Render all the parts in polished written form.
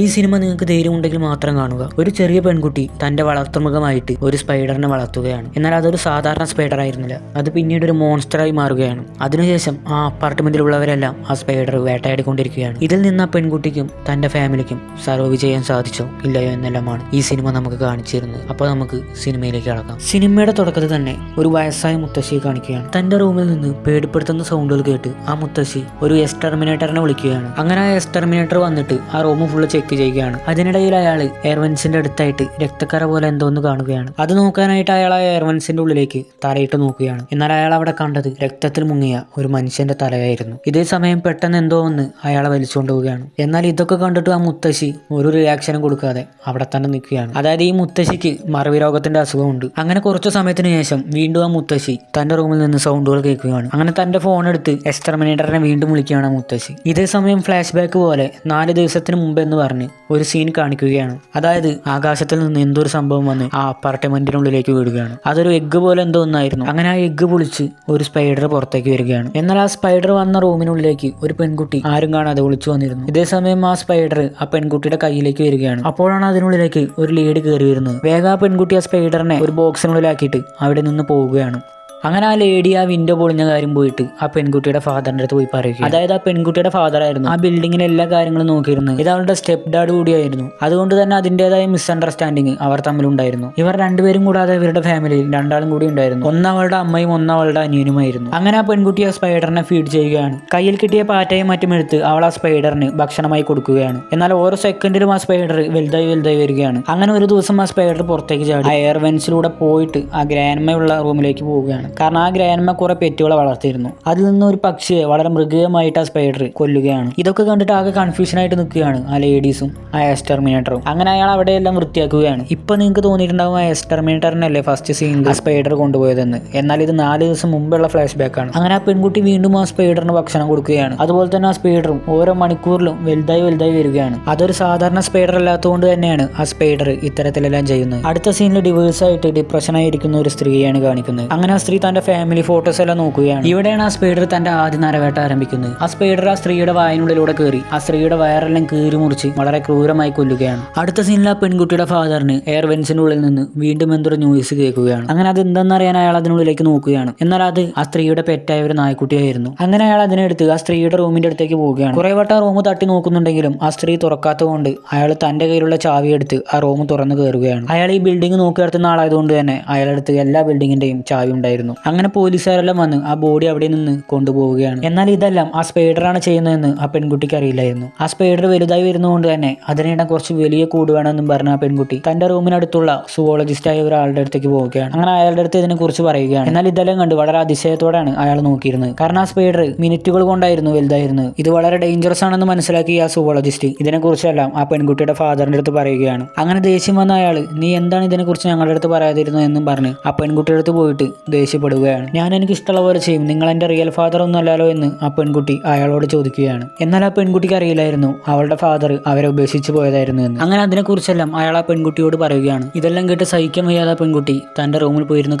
ഈ സിനിമ നിങ്ങൾക്ക് ധൈര്യമുണ്ടെങ്കിൽ മാത്രം കാണുക. ഒരു ചെറിയ പെൺകുട്ടി തന്റെ വളർത്തുമൃഗമായിട്ട് ഒരു സ്പൈഡറിനെ വളർത്തുകയാണ്. എന്നാൽ അതൊരു സാധാരണ സ്പൈഡർ ആയിരുന്നില്ല, അത് പിന്നീട് ഒരു മോൺസ്റ്ററായി മാറുകയാണ്. അതിനുശേഷം ആ അപ്പാർട്ട്മെന്റിലുള്ളവരെല്ലാം ആ സ്പൈഡർ വേട്ടയാടിക്കൊണ്ടിരിക്കുകയാണ്. ഇതിൽ നിന്ന് ആ പെൺകുട്ടിക്കും തന്റെ ഫാമിലിക്കും സർവൈവ് ചെയ്യാൻ സാധിച്ചോ ഇല്ലയോ എന്നെല്ലാമാണ് ഈ സിനിമ നമുക്ക് കാണിച്ചു തരുന്നത്. അപ്പോൾ നമുക്ക് സിനിമയിലേക്ക് കടക്കാം. സിനിമയുടെ തുടക്കത്തിൽ തന്നെ ഒരു വയസ്സായ മുത്തശ്ശിയെ കാണിക്കുകയാണ്. തന്റെ റൂമിൽ നിന്ന് പേടിപ്പെടുത്തുന്ന സൗണ്ടുകൾ കേട്ട് ആ മുത്തശ്ശി ഒരു എക്സ്റ്റർമിനേറ്ററിനെ വിളിക്കുകയാണ്. അങ്ങനെ ആ എക്സ്റ്റർമിനേറ്റർ വന്നിട്ട് ആ റൂം ഫുള്ള് ചെക്ക് ചെയ്യുകയാണ്. അതിനിടയിൽ അയാൾ എയർവൻസിന്റെ അടുത്തായിട്ട് രക്തക്കറ പോലെ എന്തോന്ന് കാണുകയാണ്. അത് നോക്കാനായിട്ട് അയാൾ ആ എയർവൻസിന്റെ ഉള്ളിലേക്ക് തലയിട്ട് നോക്കുകയാണ്. എന്നാൽ അയാൾ അവിടെ കണ്ടത് രക്തത്തിൽ മുങ്ങിയ ഒരു മനുഷ്യന്റെ തലയായിരുന്നു. ഇതേ സമയം പെട്ടെന്ന് എന്തോ ഒന്ന് അയാളെ വലിച്ചുകൊണ്ട് പോവുകയാണ്. എന്നാൽ ഇതൊക്കെ കണ്ടിട്ട് ആ മുത്തശ്ശി ഒരു റിയാക്ഷനും കൊടുക്കാതെ അവിടെ തന്നെ നിൽക്കുകയാണ്. അതായത് ഈ മുത്തശ്ശിക്ക് മറവി രോഗത്തിന്റെ അസുഖമുണ്ട്. അങ്ങനെ കുറച്ചു സമയത്തിന് ശേഷം വീണ്ടും ആ മുത്തശ്ശി തന്റെ റൂമിൽ നിന്ന് സൗണ്ടുകൾ കേൾക്കുകയാണ്. അങ്ങനെ തന്റെ ഫോൺ എടുത്ത് എക്സ്റ്റർമിനേറ്ററിനെ വീണ്ടും വിളിക്കുകയാണ് ആ മുത്തശ്ശി. ഇതേ സമയം ഫ്ലാഷ് ബാക്ക് പോലെ 4 ദിവസത്തിന് മുമ്പ് എന്ന് പറഞ്ഞ് ഒരു സീൻ കാണിക്കുകയാണ്. അതായത് ആകാശത്തിൽ നിന്ന് എന്തൊരു സംഭവം വന്ന് ആ അപ്പാർട്ട്മെന്റിനുള്ളിലേക്ക് വീഴുകയാണ്. അതൊരു എഗ്ഗ് പോലെ എന്തോ ഒന്നായിരുന്നു. അങ്ങനെ ആ എഗ്ഗ് പൊളിച്ച് ഒരു സ്പൈഡർ പുറത്തേക്ക് വരികയാണ്. എന്നാൽ ആ സ്പൈഡർ വന്ന റൂമിനുള്ളിലേക്ക് ഒരു പെൺകുട്ടി ആരും കാണാതെ ഒളിച്ചു വന്നിരുന്നു. ഇതേ സമയം ആ സ്പൈഡർ ആ പെൺകുട്ടിയുടെ കയ്യിലേക്ക് വരികയാണ്. അപ്പോഴാണ് അതിനുള്ളിലേക്ക് ഒരു ലേഡി കയറി വരുന്നത്. വേഗം ആ പെൺകുട്ടി ആ സ്പൈഡറിനെ ഒരു ബോക്സിനുള്ളിലാക്കിയിട്ട് അവിടെ നിന്ന് പോവുകയാണ്. അങ്ങനെ ആ ലേഡി ആ വിൻഡോ പൊളിഞ്ഞ കാര്യം പോയിട്ട് ആ പെൺകുട്ടിയുടെ ഫാദറിന്റെ അടുത്ത് പോയി പറയുക. അതായത് ആ പെൺകുട്ടിയുടെ ഫാദർ ആയിരുന്നു ആ ബിൽഡിങ്ങിലെ എല്ലാ കാര്യങ്ങളും നോക്കിയിരുന്നത്. ഇത് അവളുടെ സ്റ്റെപ്പ് ഡാഡ് കൂടിയായിരുന്നു. അതുകൊണ്ട് തന്നെ അതിൻ്റെതായ മിസ്അണ്ടർസ്റ്റാൻഡിങ് അവർ തമ്മിലുണ്ടായിരുന്നു. ഇവർ രണ്ടുപേരും കൂടാതെ ഇവരുടെ ഫാമിലിയിൽ 2 ആളും കൂടി ഉണ്ടായിരുന്നു. ഒന്നവളുടെ അമ്മയും ഒന്നവളുടെ അനിയനുമായിരുന്നു. അങ്ങനെ ആ പെൺകുട്ടി ആ സ്പൈഡറിനെ ഫീഡ് ചെയ്യുകയാണ്. കയ്യിൽ കിട്ടിയ പാറ്റയും മറ്റും എടുത്ത് അവൾ ആ സ്പൈഡറിന് ഭക്ഷണമായി കൊടുക്കുകയാണ്. എന്നാൽ ഓരോ സെക്കൻഡിലും ആ സ്പൈഡർ വലുതായി വരികയാണ്. അങ്ങനെ ഒരു ദിവസം ആ സ്പൈഡർ പുറത്തേക്ക് ചാടി ആ എയർ വെൻസിലൂടെ പോയിട്ട് ആ ഗ്രാൻഡ്മയുള്ള റൂമിലേക്ക് പോവുകയാണ്. കാരണം ആ ഗ്രാൻഡ്മ കുറെ പെറ്റുകളെ വളർത്തിയിരുന്നു. അതിൽ നിന്ന് ഒരു പക്ഷിയെ വളരെ മൃഗീയമായിട്ട് ആ സ്പൈഡർ കൊല്ലുകയാണ്. ഇതൊക്കെ കണ്ടിട്ട് ആകെ കൺഫ്യൂഷൻ ആയിട്ട് നിൽക്കുകയാണ് ആ ലേഡീസും ആ എക്സ്റ്റർമിനേറ്ററും. അങ്ങനെ അയാൾ അവിടെയെല്ലാം വൃത്തിയാക്കുകയാണ്. ഇപ്പൊ നിങ്ങൾക്ക് തോന്നിയിട്ടുണ്ടാവും ആ എക്സ്റ്റർമിനേറ്ററിനല്ലേ ഫസ്റ്റ് സീനിൽ ആ സ്പൈഡർ കൊണ്ടുപോയതെന്ന്. എന്നാൽ ഇത് 4 ദിവസം മുമ്പുള്ള ഫ്ലാഷ് ബാക്ക് ആണ്. അങ്ങനെ ആ പെൺകുട്ടി വീണ്ടും ആ സ്പൈഡറിന് ഭക്ഷണം കൊടുക്കുകയാണ്. അതുപോലെ തന്നെ ആ സ്പൈഡറും ഓരോ മണിക്കൂറിലും വലുതായി അതൊരു സാധാരണ സ്പൈഡർ അല്ലാത്തതുകൊണ്ട് തന്നെയാണ് ആ സ്പൈഡർ ഇത്തരത്തിലെല്ലാം ചെയ്യുന്നത്. അടുത്ത സീനിൽ ഡിവേഴ്സ് ആയിട്ട് ഡിപ്രഷനായിരിക്കുന്ന ഒരു സ്ത്രീയാണ് കാണിക്കുന്നത്. അങ്ങനെ ആ സ്ത്രീ തന്റെ ഫാമിലി ഫോട്ടോസ് എല്ലാം നോക്കുകയാണ്. ഇവിടെയാണ് ആ സ്പൈഡർ തന്റെ ആദ്യ നരവേട്ട ആരംഭിക്കുന്നത്. ആ സ്പൈഡർ ആ സ്ത്രീയുടെ വായനുള്ളിലൂടെ കയറി ആ സ്ത്രീയുടെ വയറെല്ലാം കീറി മുറിച്ച് വളരെ ക്രൂരമായി കൊല്ലുകയാണ്. അടുത്ത സീനിൽ ആ പെൺകുട്ടിയുടെ ഫാദറിന് എയർ വെൻസിന്റെ ഉള്ളിൽ നിന്ന് വീണ്ടും എന്തൊരു ന്യൂസ് കേൾക്കുകയാണ്. അങ്ങനെ അത് എന്താണെന്നറിയാൻ അയാൾ അതിനുള്ളിലേക്ക് നോക്കുകയാണ്. എന്നാൽ അത് ആ സ്ത്രീയുടെ പെറ്റായ ഒരു നായ്ക്കുട്ടിയായിരുന്നു. അങ്ങനെ അയാൾ അതിനെടുത്ത് ആ സ്ത്രീയുടെ റൂമിന്റെ അടുത്തേക്ക് പോവുകയാണ്. കുറെ വട്ടം ആ റൂം തട്ടി നോക്കുന്നുണ്ടെങ്കിലും ആ സ്ത്രീ തുറക്കാത്തതുകൊണ്ട് അയാൾ തന്റെ കയ്യിലുള്ള ചാവി എടുത്ത് ആ റൂം തുറന്നു കയറുകയാണ്. അയാൾ ഈ ബിൽഡിംഗ് നോക്കി നടത്തുന്ന ആളായതുകൊണ്ട് തന്നെ അയാളടുത്ത് എല്ലാ ബിൽഡിങ്ങിന്റെയും ചാവി ഉണ്ടായിരുന്നു. അങ്ങനെ പോലീസുകാരെല്ലാം വന്ന് ആ ബോഡി അവിടെ നിന്ന് കൊണ്ടുപോവുകയാണ്. എന്നാൽ ഇതെല്ലാം ആ സ്പൈഡറാണ് ചെയ്യുന്നതെന്ന് ആ പെൺകുട്ടിക്ക് അറിയില്ലായിരുന്നു. ആ സ്പൈഡർ വലുതായി വരുന്നതുകൊണ്ട് തന്നെ അതിനിടെ കുറച്ച് വലിയ കൂട് വേണമെന്നും പറഞ്ഞ ആ പെൺകുട്ടി തന്റെ റൂമിനടുത്തുള്ള സുവോളജിസ്റ്റ് ആയ ഒരാളുടെ അടുത്തേക്ക് പോവുകയാണ്. അങ്ങനെ അയാളുടെ അടുത്ത് ഇതിനെ കുറിച്ച് പറയുകയാണ്. എന്നാൽ ഇതെല്ലാം കണ്ട് വളരെ അതിശയത്തോടെയാണ് അയാൾ നോക്കിയിരുന്നത്. കാരണം ആ സ്പൈഡർ മിനിറ്റുകൾ കൊണ്ടായിരുന്നു വലുതായിരുന്നത്. ഇത് വളരെ ഡേഞ്ചറസ് ആണെന്ന് മനസ്സിലാക്കി ആ സുവോളജിസ്റ്റ് ഇതിനെക്കുറിച്ചെല്ലാം ആ പെൺകുട്ടിയുടെ ഫാദറിന്റെ അടുത്ത് പറയുകയാണ്. അങ്ങനെ ദേഷ്യം വന്ന അയാൾ നീ എന്താണ് ഇതിനെക്കുറിച്ച് ഞങ്ങളുടെ അടുത്ത് പറയാതിരുന്നത് എന്നും പറഞ്ഞ് ആ പെൺകുട്ടിയുടെ അടുത്ത് പോയിട്ട് ദേഷ്യപ്പെടുകയാണ്. ഞാൻ എനിക്ക് ഇഷ്ടമുള്ള പോലെ ചെയ്യും, നിങ്ങൾ എൻ്റെ റിയൽ ഫാദർ ഒന്നും അല്ലല്ലോ എന്ന് ആ പെൺകുട്ടി അയാളോട് ചോദിക്കുകയാണ്. എന്നാൽ ആ പെൺകുട്ടിക്ക് അറിയില്ലായിരുന്നു അവളുടെ ഫാദർ അവരെ ഉപേക്ഷിച്ച് പോയതായിരുന്നു എന്ന്. അങ്ങനെ അതിനെക്കുറിച്ചെല്ലാം അയാൾ ആ പെൺകുട്ടിയോട് പറയുകയാണ്. ഇതെല്ലാം കേട്ട് സഹിക്കാൻ വയ്യാതെ പെൺകുട്ടി തന്റെ റൂമിൽ പോയിരുന്ന്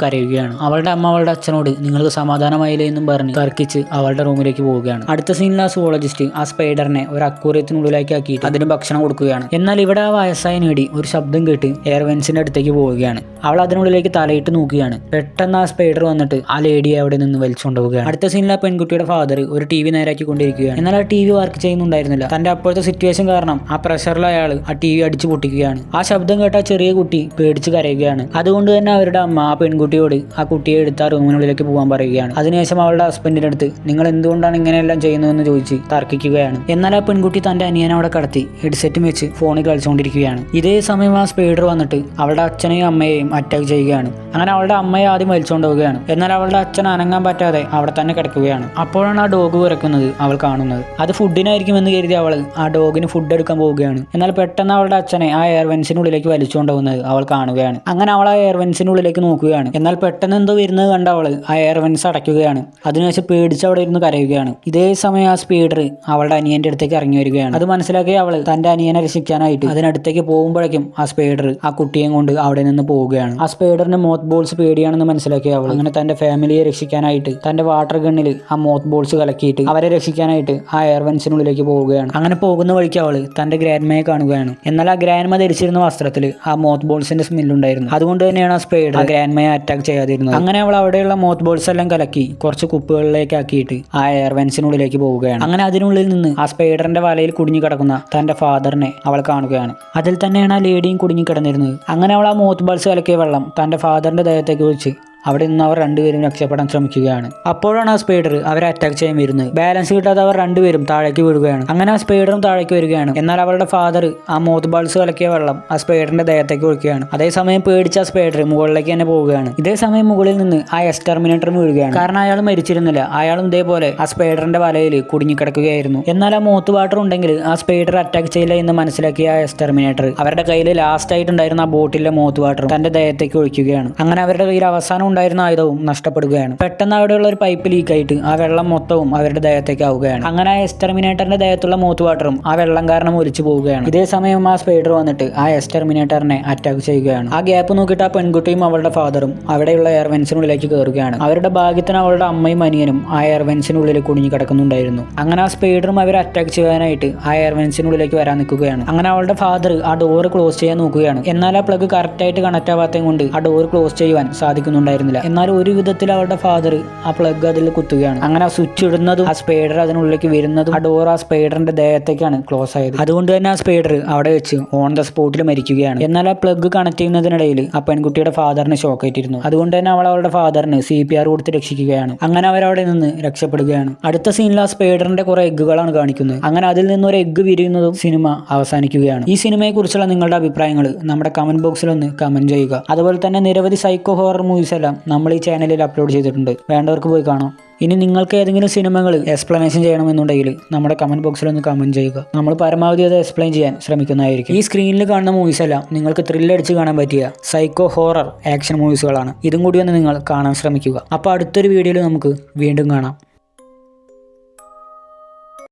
കരയുകയാണ്. അവളുടെ അമ്മ അവളുടെ അച്ഛനോട് നിങ്ങൾക്ക് സമാധാനമായില്ലേ എന്നും പറഞ്ഞ് തർക്കിച്ച് അവളുടെ റൂമിലേക്ക് പോവുകയാണ്. അടുത്ത സീനിൽ ആ സുവോളജിസ്റ്റ് ആ സ്പൈഡറിനെ ഒരു അക്വേറിയത്തിനുള്ളിലേക്ക് ആക്കിയിട്ട് അതിന് ഭക്ഷണം കൊടുക്കുകയാണ്. എന്നാൽ ഇവിടെ ആ വയസ്സായ നേടി ഒരു ശബ്ദം കേട്ട് എയർവെൻസിന്റെ അടുത്തേക്ക് പോവുകയാണ്. അവൾ അതിനുള്ളിലേക്ക് തലയിട്ട് നോക്കുകയാണ്. പെട്ടെന്ന് ആ സ്പൈഡർ വന്നിട്ട് ആ ലേഡിയെ അവിടെ നിന്ന് വലിച്ചുകൊണ്ടുപോവുകയാണ്. അടുത്ത സീനിൽ ആ പെൺകുട്ടിയുടെ ഫാദർ ഒരു TV നേരാക്കി കൊണ്ടിരിക്കുകയാണ്. എന്നാൽ ആ TV വർക്ക് ചെയ്യുന്നുണ്ടായിരുന്നില്ല. തന്റെ അപ്പോഴത്തെ സിറ്റുവേഷൻ കാരണം ആ പ്രഷറിൽ അയാൾ ആ TV അടിച്ചു പൊട്ടിക്കുകയാണ്. ആ ശബ്ദം കേട്ട ആ ചെറിയ കുട്ടി പേടിച്ച് കരയുകയാണ്. അതുകൊണ്ട് തന്നെ അവരുടെ അമ്മ ആ പെൺകുട്ടിയോട് ആ കുട്ടിയെ എടുത്ത് ആ റൂമിനുള്ളിലേക്ക് പോകാൻ പറയുകയാണ്. അതിനുശേഷം അവളുടെ ഹസ്ബൻഡിന്റെ അടുത്ത് നിങ്ങൾ എന്തുകൊണ്ടാണ് ഇങ്ങനെയെല്ലാം ചെയ്യുന്നതെന്ന് ചോദിച്ച് തർക്കിക്കുകയാണ്. എന്നാൽ ആ പെൺകുട്ടി തന്റെ അനിയനെ അവിടെ കടത്തി ഹെഡ്സെറ്റും വെച്ച് ഫോണിൽ കളിച്ചുകൊണ്ടിരിക്കുകയാണ്. ഇതേ സമയം ആ സ്പൈഡർ വന്നിട്ട് അവളുടെ അച്ഛനെയും അമ്മയെയും അറ്റാക്ക് ചെയ്യുകയാണ്. അങ്ങനെ അവളുടെ അമ്മയെ ആദ്യം വലിച്ചുകൊണ്ടുപോവുകയാണ്. എന്നാൽ അവളുടെ അച്ഛൻ അനങ്ങാൻ പറ്റാതെ അവിടെ തന്നെ കിടക്കുകയാണ്. അപ്പോഴാണ് ആ ഡോഗ് കുരക്കുന്നത് അവൾ കാണുന്നത്. അത് ഫുഡിനായിരിക്കും എന്ന് കരുതി അവൾ ആ ഡോഗിന് ഫുഡ് എടുക്കാൻ പോവുകയാണ്. എന്നാൽ പെട്ടെന്ന് അവളുടെ അച്ഛനെ ആ എയർവെൻസിനുള്ളിലേക്ക് വലിച്ചുകൊണ്ടുപോകുന്നത് അവൾ കാണുകയാണ്. അങ്ങനെ അവൾ ആ എയർവെൻസിനുള്ളിലേക്ക് നോക്കുകയാണ്. എന്നാൽ പെട്ടെന്ന് എന്തോ വരുന്നത് കണ്ട അവൾ ആ എയർവെൻസ് അടയ്ക്കുകയാണ്. അതിനുശേഷം പേടിച്ച് അവിടെ ഇരുന്ന് കരയുകയാണ്. ഇതേ സമയം ആ സ്പീഡർ അവളുടെ അനിയന്റെ അടുത്തേക്ക് ഇറങ്ങി വരികയാണ്. അത് മനസ്സിലാക്കി അവൾ തന്റെ അനിയനെ രക്ഷിക്കാനായിട്ട് അതിനടുത്തേക്ക് പോകുമ്പോഴേക്കും ആ സ്പൈഡർ ആ കുട്ടിയെയും കൊണ്ട് അവിടെ നിന്ന് പോവുകയാണ്. ആ സ്പൈഡറിന് മോത്ത് ബോൾസ് പേടിയാണെന്ന് മനസ്സിലാക്കി അവൾ അങ്ങനെ തന്റെ ഫാമിലിയെ രക്ഷിക്കാനായിട്ട് തന്റെ വാട്ടർ ഗണ്ണിൽ ആ മോത്ത് ബോൾസ് കലക്കിയിട്ട് അവരെ രക്ഷിക്കാനായിട്ട് ആ എയർ വെന്റ്സിനുള്ളിലേക്ക് പോവുകയാണ്. അങ്ങനെ പോകുന്ന വഴിക്ക് അവള് തന്റെ ഗ്രാൻഡ്മയെ കാണുകയാണ്. എന്നാൽ ആ ഗ്രാൻഡ്മ ധരിച്ചിരുന്ന വസ്ത്രത്തിൽ ആ മോത്ത് ബോൾസിന്റെ സ്മെല്ലുണ്ടായിരുന്നു. അതുകൊണ്ട് തന്നെയാണ് ആ സ്പൈഡർ ആ ഗ്രാൻഡ്മയെ അറ്റാക്ക് ചെയ്യാതിരുന്നത്. അങ്ങനെ അവൾ അവിടെയുള്ള മോത്ത് ബോൾസ് എല്ലാം കലക്കി കുറച്ച് കുപ്പികളിലേക്ക് ആക്കിയിട്ട് ആ എയർ വെന്റ്സിനുള്ളിലേക്ക് പോവുകയാണ്. അങ്ങനെ അതിനുള്ളിൽ നിന്ന് ആ സ്പൈഡറിന്റെ വലയിൽ കുടുങ്ങി കിടക്കുന്ന തന്റെ ഫാദറിനെ അവൾ കാണുകയാണ്. അതിൽ തന്നെയാണ് ആ ലേഡിയും കുടുങ്ങി കിടന്നിരുന്നത്. അങ്ങനെ അവൾ ആ മോത്ത് ബോൾസ് കലക്കിയ വെള്ളം തന്റെ ഫാദറിന്റെ ദേഹത്തേക്ക് വെച്ച് അവിടെ നിന്ന് അവർ രണ്ടുപേരും രക്ഷപ്പെടാൻ ശ്രമിക്കുകയാണ്. അപ്പോഴാണ് ആ സ്പൈഡർ അവരെ അറ്റാക്ക് ചെയ്യാൻ വരുന്നത്. ബാലൻസ് കിട്ടാതെ അവർ രണ്ടുപേരും താഴേക്ക് വീഴുകയാണ്. അങ്ങനെ ആ സ്പൈഡറും താഴേക്ക് വരികയാണ്. എന്നാൽ അവളുടെ ഫാദർ ആ മോത്ത് ബോൾസ് കലക്കിയ വെള്ളം ആ സ്പൈഡറിന്റെ ദേഹത്തേക്ക് ഒഴിക്കുകയാണ്. അതേസമയം പേടിച്ച ആ സ്പൈഡർ മുകളിലേക്ക് തന്നെ പോവുകയാണ്. ഇതേ സമയം മുകളിൽ നിന്ന് ആ എക്സ്റ്റർമിനേറ്റർ വീഴുകയാണ്. കാരണം അയാൾ മരിച്ചിരുന്നില്ല. അയാളും ഇതേപോലെ ആ സ്പൈഡറിന്റെ വലയിൽ കുടുങ്ങിക്കിടക്കുകയായിരുന്നു. എന്നാൽ ആ മോത്ത് വാട്ടർ ഉണ്ടെങ്കിൽ ആ സ്പൈഡർ അറ്റാക്ക് ചെയ്യില്ല എന്ന് മനസ്സിലാക്കിയ ആ എക്സ്റ്റർമിനേറ്റർ അവരുടെ കയ്യിൽ ലാസ്റ്റ് ആയിട്ടുണ്ടായിരുന്ന ആ ബോട്ടിലെ മോത്ത് വാട്ടർ തന്റെ ദേഹത്തേക്ക് ഒഴിക്കുകയാണ്. അങ്ങനെ അവരുടെ കയ്യിൽ അവസാനം ഉണ്ടായിരുന്ന ആയുധവും നഷ്ടപ്പെടുകയാണ്. പെട്ടെന്ന് അവിടെയുള്ള ഒരു പൈപ്പ് ലീക്ക് ആയിട്ട് ആ വെള്ളം മൊത്തവും അവരുടെ ദേഹത്തേക്ക് ആവുകയാണ്. അങ്ങനെ ആ എക്സ്റ്റർമിനേറ്ററിന്റെ ദേഹത്തുള്ള മോത്ത് വാട്ടറും ആ വെള്ളം കാരണം ഒലിച്ചു പോവുകയാണ്. ഇതേ സമയം ആ സ്പൈഡർ വന്നിട്ട് ആ എക്സ്റ്റർമിനേറ്ററിനെ അറ്റാക്ക് ചെയ്യുകയാണ്. ആ ഗ്യാപ്പ് നോക്കിയിട്ട് ആ പെൺകുട്ടിയും അവളുടെ ഫാദറും അവിടെയുള്ള എയർ വെന്റ്സിനുള്ളിലേക്ക് കയറുകയാണ്. അവരുടെ ഭാഗ്യത്തിന് അവളുടെ അമ്മയും അനിയനും ആ എയർ വെന്റ്സിനുള്ളിൽ കുടുങ്ങി കിടക്കുന്നുണ്ടായിരുന്നു. അങ്ങനെ ആ സ്പൈഡറും അവരെ അറ്റാക്ക് ചെയ്യാനായിട്ട് ആ എയർ വെന്റ്സിനുള്ളിലേക്ക് വരാൻ നിൽക്കുകയാണ്. അങ്ങനെ അവളുടെ ഫാദർ ആ ഡോർ ക്ലോസ് ചെയ്യാൻ നോക്കുകയാണ്. എന്നാൽ ആ പ്ലഗ് കറക്റ്റ് ആയിട്ട് കണക്ട് ആവാത്തത് കൊണ്ട് ആ ഡോർ ക്ലോസ് ചെയ്യുവാൻ സാധിക്കുന്നുണ്ടായിരുന്നില്ല. എന്നാൽ ഒരു വിധത്തിൽ അവളുടെ ഫാദർ ആ പ്ലഗ് അതിൽ കുത്തുകയാണ്. അങ്ങനെ ആ സ്വിച്ച് ഇടുന്നതും ആ സ്പൈഡർ അതിനുള്ളിലേക്ക് വരുന്നതും ആ ഡോർ ആ സ്പൈഡറിന്റെ ദേഹത്തേക്കാണ് ക്ലോസ് ആയത്. അതുകൊണ്ട് തന്നെ ആ സ്പൈഡർ അവിടെ വെച്ച് ഓൺ ദ സ്പോട്ടിൽ മരിക്കുകയാണ്. എന്നാൽ ആ പ്ലഗ് കണക്ട് ചെയ്യുന്നതിനിടയിൽ ആ പെൺകുട്ടിയുടെ ഫാദറിന് ഷോക്ക് ആയിട്ടിരുന്നു. അതുകൊണ്ട് തന്നെ അവളുടെ ഫാദറിന് CPR കൊടുത്ത് രക്ഷിക്കുകയാണ്. അങ്ങനെ അവരവിടെ നിന്ന് രക്ഷപ്പെടുകയാണ്. അടുത്ത സീനിൽ ആ സ്പൈഡറിന്റെ കുറെ എഗ്ഗുകളാണ് കാണിക്കുന്നത്. അങ്ങനെ അതിൽ നിന്നൊരു എഗ്ഗ് വിരിയുന്നതും സിനിമ അവസാനിക്കുകയാണ്. ഈ സിനിമയെ കുറിച്ചുള്ള നിങ്ങളുടെ അഭിപ്രായങ്ങൾ നമ്മുടെ കമന്റ് ബോക്സിൽ ഒന്ന് കമന്റ് ചെയ്യുക. അതുപോലെ തന്നെ നിരവധി സൈക്കോ ഹൊറർ മൂവീസ് എല്ലാം നമ്മൾ ഈ ചാനലിൽ അപ്ലോഡ് ചെയ്തിട്ടുണ്ട്. വേണ്ടവർക്ക് പോയി കാണാം. ഇനി നിങ്ങൾക്ക് ഏതെങ്കിലും സിനിമകൾ എക്സ്പ്ലനേഷൻ ചെയ്യണമെന്നുണ്ടെങ്കിൽ നമ്മുടെ കമന്റ് ബോക്സിൽ ഒന്ന് കമന്റ് ചെയ്യുക. നമ്മൾ പരമാവധി അത് എക്സ്പ്ലെയിൻ ചെയ്യാൻ ശ്രമിക്കുന്നതായിരിക്കും. ഈ സ്ക്രീനിൽ കാണുന്ന മൂവീസ് എല്ലാം നിങ്ങൾക്ക് ത്രില്ലടിച്ച് കാണാൻ പറ്റിയ സൈക്കോ ഹൊറർ ആക്ഷൻ മൂവീസുകളാണ്. ഇതും കൂടി ഒന്ന് നിങ്ങൾ കാണാൻ ശ്രമിക്കുക. അപ്പോൾ അടുത്തൊരു വീഡിയോയിൽ നമുക്ക് വീണ്ടും കാണാം.